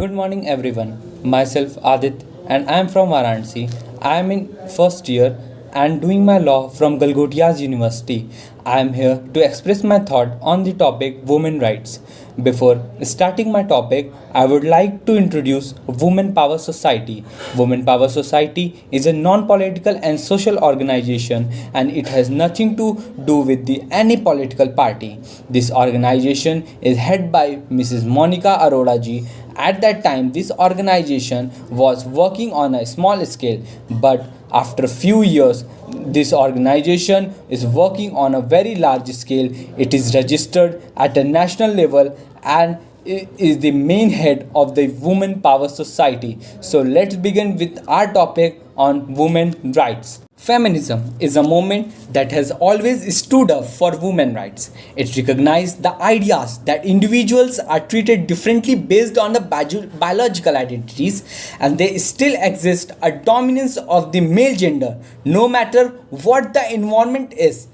Good morning, everyone. Myself Aditya, and I am from Varanasi. I am in first year and doing my law from Galgottias University. I am here to express my thought on the topic women rights. Before starting my topic, I would like to introduce Women Power Society. Women Power Society is a non-political and social organization, and it has nothing to do with any political party. This organization is headed by Mrs. Monika Arora ji. At that time, this organization was working on a small scale, but after a few years, this organization is working on a very large scale. It is registered at a national level and is the main head of the Women Power Society. So let's begin with our topic on women rights. Feminism is a movement that has always stood up for women's rights. It recognizes the ideas that individuals are treated differently based on the biological identities, and there still exists a dominance of the male gender no matter what the environment is,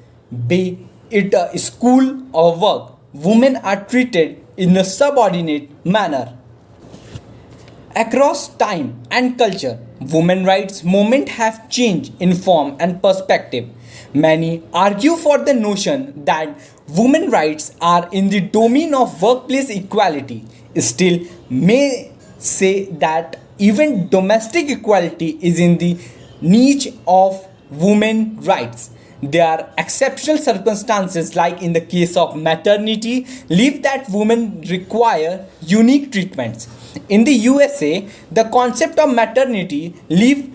be it a school or work. Women are treated in a subordinate manner. Across time and culture, women rights movement have changed in form and perspective. Many argue for the notion that women rights are in the domain of workplace equality. Still, may say that even domestic equality is in the niche of women rights. There are exceptional circumstances, like in the case of maternity leave, that women require unique treatments. In the USA, the concept of maternity leave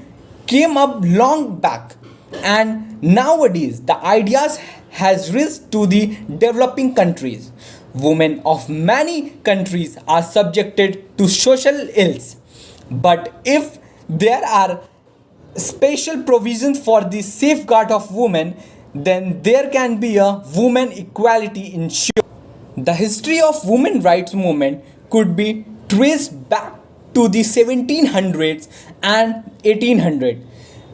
came up long back, and nowadays the ideas has reached to the developing countries. Women of many countries are subjected to social ills, but if there are special provisions for the safeguard of women, then there can be a women equality ensured. The history of women rights movement could be traced back to the 1700s and 1800s.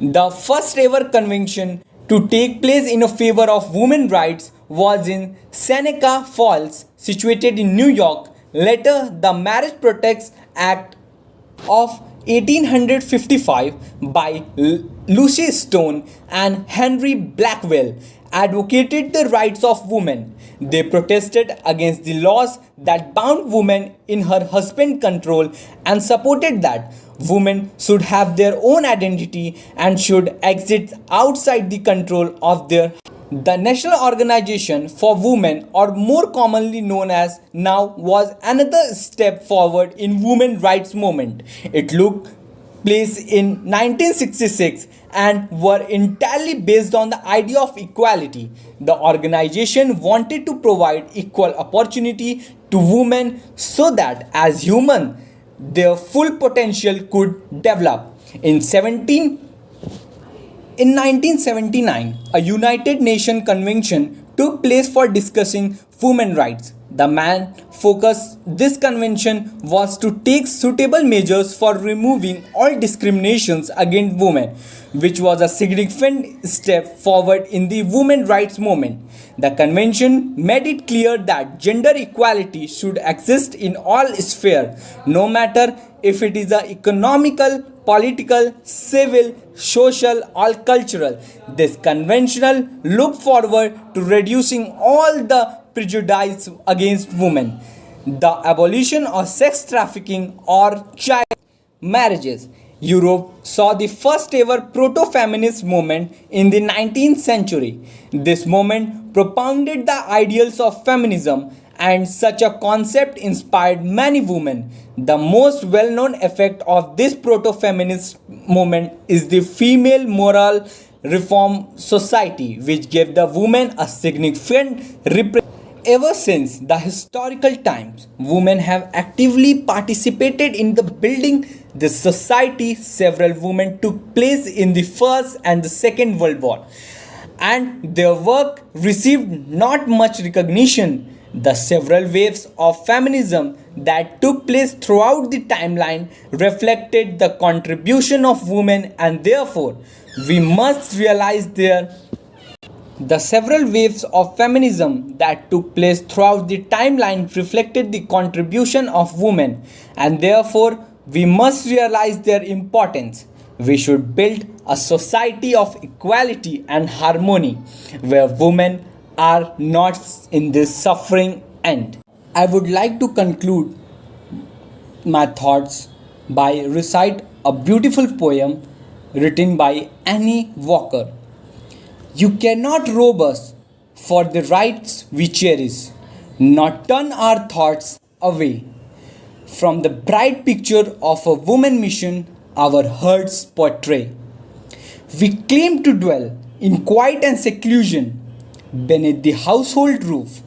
The first ever convention to take place in a favor of women's rights was in Seneca Falls, situated in New York. Later, the Marriage Protects Act of 1855 by Lucy Stone and Henry Blackwell advocated the rights of women. They protested against the laws that bound women in her husband's control and supported that women should have their own identity and should exist outside the control of their. The National Organization for Women, or more commonly known as now, was another step forward in women rights movement. It took place in 1966 and were entirely based on the idea of equality. The organization wanted to provide equal opportunity to women so that as human their full potential could develop. In 1979, a United Nations Convention took place for discussing women's rights. The main focus this convention was to take suitable measures for removing all discriminations against women, which was a significant step forward in the women's rights movement. The convention made it clear that gender equality should exist in all spheres, no matter if it is economical, political, civil, social, or cultural. This convention looked forward to reducing all the prejudice against women, the abolition of sex trafficking or child marriages. Europe saw the first ever proto-feminist movement in the 19th century. This movement propounded the ideals of feminism, and such a concept inspired many women. The most well-known effect of this proto-feminist movement is the Female Moral Reform Society, which gave the women a significant representation. Ever since the historical times, women have actively participated in the building the society. Several women took place in the First and the Second World War, and their work received not much recognition. The several waves of feminism that took place throughout the timeline reflected the contribution of women, and therefore we must realize The several waves of feminism that took place throughout the timeline reflected the contribution of women, and therefore we must realize their importance. We should build a society of equality and harmony where women are not in this suffering end. I would like to conclude my thoughts by recite a beautiful poem written by Annie Walker. You cannot rob us for the rights we cherish, nor turn our thoughts away from the bright picture of a woman mission our hearts portray. We claim to dwell in quiet and seclusion beneath the household roof,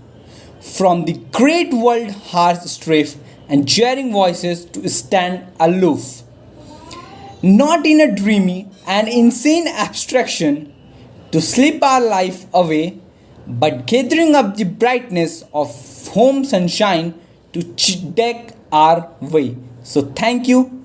from the great world harsh strife and jeering voices to stand aloof. Not in a dreamy and insane abstraction to slip our life away, but gathering up the brightness of home sunshine to deck our way. So thank you.